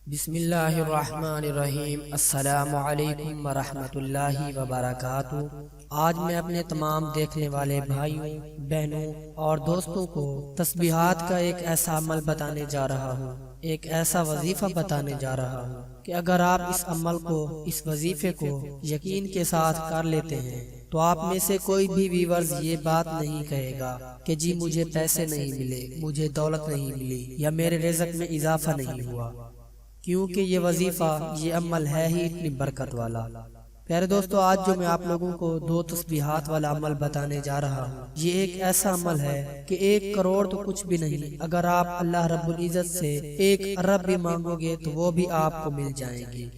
بسم اللہ الرحمن الرحیم۔ السلام علیکم ورحمۃ اللہ وبرکاتہ۔ آج میں اپنے تمام دیکھنے والے بھائیوں، بہنوں اور دوستوں کو تسبیحات کا ایک ایسا عمل بتانے جا رہا ہوں، ایک ایسا وظیفہ بتانے جا رہا ہوں کہ اگر آپ اس عمل کو، اس وظیفے کو یقین کے ساتھ کر لیتے ہیں تو آپ میں سے کوئی بھی ویورز یہ بات نہیں کہے گا کہ جی مجھے پیسے نہیں ملے، مجھے دولت نہیں ملی یا میرے رزق میں اضافہ نہیں ہوا، کیونکہ یہ وظیفہ، یہ عمل ہے ہی اتنی برکت والا۔ پیارے دوستو، آج جو میں آپ لوگوں کو دو تسبیحات والا عمل بتانے جا رہا ہوں، یہ ایک ایسا عمل ہے کہ 1 کروڑ تو کچھ بھی نہیں، اگر آپ اللہ رب العزت سے 1 ارب بھی مانگو گے تو وہ بھی آپ کو مل جائیں گی۔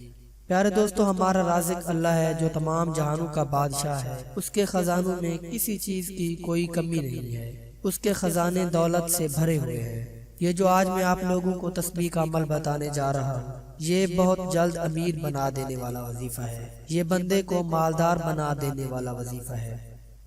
پیارے دوستو، ہمارا رازق اللہ ہے جو تمام جہانوں کا بادشاہ ہے، اس کے خزانوں میں کسی چیز کی کوئی کمی نہیں ہے، اس کے خزانے دولت سے بھرے ہوئے ہیں۔ یہ جو آج میں آپ لوگوں کو تسبیح کا عمل بتانے جا رہا ہوں، یہ بہت جلد امیر بنا دینے والا وظیفہ ہے، یہ بندے کو مالدار بنا دینے والا وظیفہ ہے۔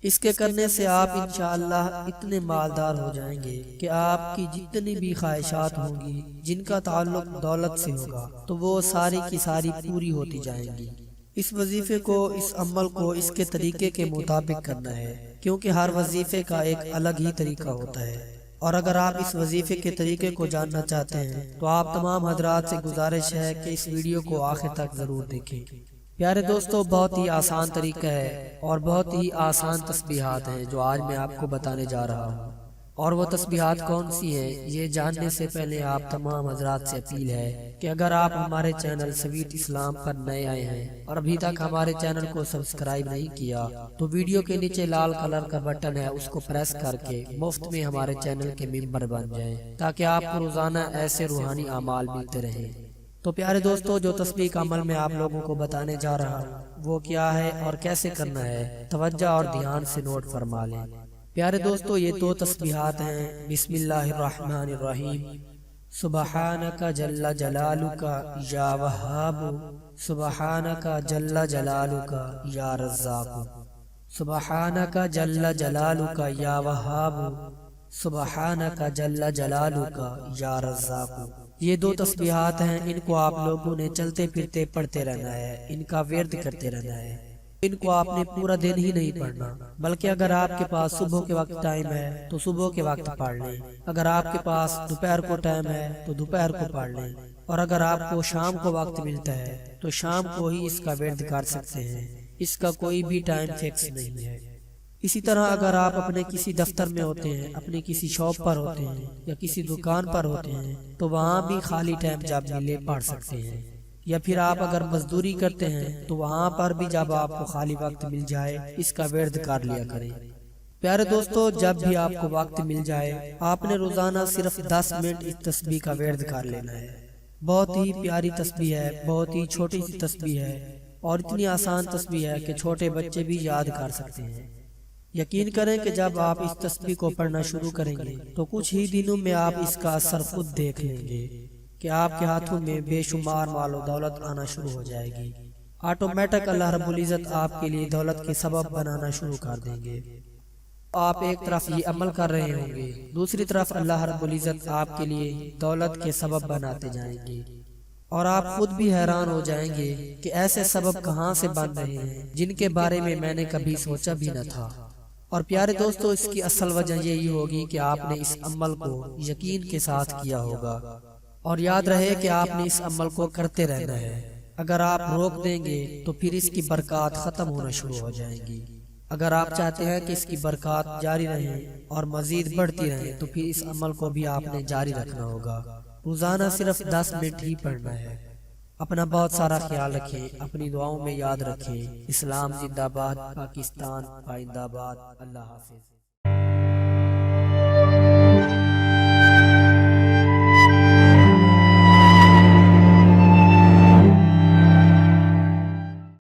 اس کے کرنے سے آپ انشاءاللہ اتنے مالدار ہو جائیں گے کہ آپ کی جتنی بھی خواہشات ہوں گی، جن کا تعلق دولت سے ہوگا، تو وہ ساری کی ساری پوری ہوتی جائیں گی۔ اس وظیفے کو، اس عمل کو اس کے طریقے کے مطابق کرنا ہے، کیونکہ ہر وظیفے کا ایک الگ ہی طریقہ ہوتا ہے، اور اگر آپ اس وظیفے کے طریقے کو جاننا چاہتے ہیں تو آپ تمام حضرات سے گزارش ہے کہ اس ویڈیو کو آخر تک ضرور دیکھیں۔ پیارے دوستو، بہت ہی آسان طریقہ ہے اور بہت ہی آسان تسبیحات ہیں جو آج میں آپ کو بتانے جا رہا ہوں، اور وہ تسبیحات کون سی ہیں یہ جاننے سے پہلے آپ تمام حضرات سے اپیل ہے کہ اگر آپ ہمارے چینل سویٹ اسلام پر نئے آئے ہیں اور ابھی تک ہمارے چینل کو سبسکرائب نہیں کیا تو ویڈیو کے نیچے لال کلر کا بٹن ہے، اس کو پریس کر کے مفت میں ہمارے چینل کے ممبر بن جائیں تاکہ آپ کو روزانہ ایسے روحانی اعمال ملتے رہیں۔ تو پیارے دوستو، جو تسبیح کا عمل میں آپ لوگوں کو بتانے جا رہا ہوں وہ کیا ہے اور کیسے کرنا ہے، توجہ اور دھیان سے نوٹ فرما لیں۔ پیارے دوستو، یہ 2 تسبیحات ہیں۔ بسم اللہ الرحمن الرحیم۔ سبحانک جل جلالک یا وہاب، سبحانک جل جلالک یا رزاق، سبحانک جل جلالک یا وہاب، سبحانک جل جلالک یا رزاق۔ یہ 2 تسبیحات ہیں، ان کو آپ لوگوں نے چلتے پھرتے پڑھتے رہنا ہے، ان کا ورد کرتے رہنا ہے۔ ان کو آپ نے پورا دن ہی نہیں پڑھنا، بلکہ اگر آپ کے پاس صبح کے وقت ٹائم ہے تو صبح کے وقت پڑھ لیں، اگر آپ کے پاس دوپہر کو ٹائم ہے تو دوپہر کو پڑھ لیں، اور اگر آپ کو شام کو وقت ملتا ہے تو شام کو ہی اس کا ورد کر سکتے ہیں، اس کا کوئی بھی ٹائم فکس نہیں ہے۔ اسی طرح اگر آپ اپنے کسی دفتر میں ہوتے ہیں، اپنے کسی شاپ پر ہوتے ہیں یا کسی دکان پر ہوتے ہیں تو وہاں بھی خالی ٹائم جب ملے پڑھ سکتے ہیں، یا پھر آپ اگر مزدوری کرتے ہیں تو وہاں پر بھی جب آپ کو خالی وقت مل جائے اس کا ورد کر لیا کریں۔ پیارے دوستو، جب بھی آپ کو وقت مل جائے آپ نے روزانہ صرف 10 منٹ اس تسبیح کا ورد کر لینا ہے۔ بہت ہی پیاری تسبیح ہے، بہت ہی چھوٹی سی تسبیح ہے اور اتنی آسان تسبیح ہے کہ چھوٹے بچے بھی یاد کر سکتے ہیں۔ یقین کریں کہ جب آپ اس تسبیح کو پڑھنا شروع کریں گے تو کچھ ہی دنوں میں آپ اس کا اثر خود دیکھ لیں گے کہ آپ کے ہاتھوں میں بے شمار مال و دولت آنا شروع ہو جائے گی۔ آٹومیٹک اللہ رب العزت آپ کے لیے دولت کے سبب بنانا شروع کر دیں گے۔ آپ ایک طرف یہ عمل کر رہے ہوں گے، دوسری طرف اللہ رب العزت آپ کے لیے دولت کے سبب بناتے جائیں گے، اور آپ خود بھی حیران ہو جائیں گے کہ ایسے سبب کہاں سے بن رہے ہیں جن کے بارے میں میں نے کبھی سوچا بھی نہ تھا۔ اور پیارے دوستو، اس کی اصل وجہ یہی ہوگی کہ آپ نے اس عمل کو یقین کے ساتھ کیا ہوگا، اور یاد رہے کہ آپ نے اس عمل کو کرتے رہنا ہے۔ اگر آپ روک دیں گے تو پھر اس کی برکات ختم ہونا شروع ہو جائیں گی۔ اگر آپ چاہتے ہیں کہ اس کی برکات جاری رہیں اور مزید بڑھتی رہیں تو پھر اس عمل کو بھی آپ نے جاری رکھنا ہوگا۔ روزانہ صرف 10 منٹ ہی پڑھنا ہے۔ اپنا بہت سارا خیال رکھیں، اپنی دعاؤں میں یاد رکھیں۔ اسلام زندہ باد، پاکستان پائندہ باد۔ اللہ حافظ۔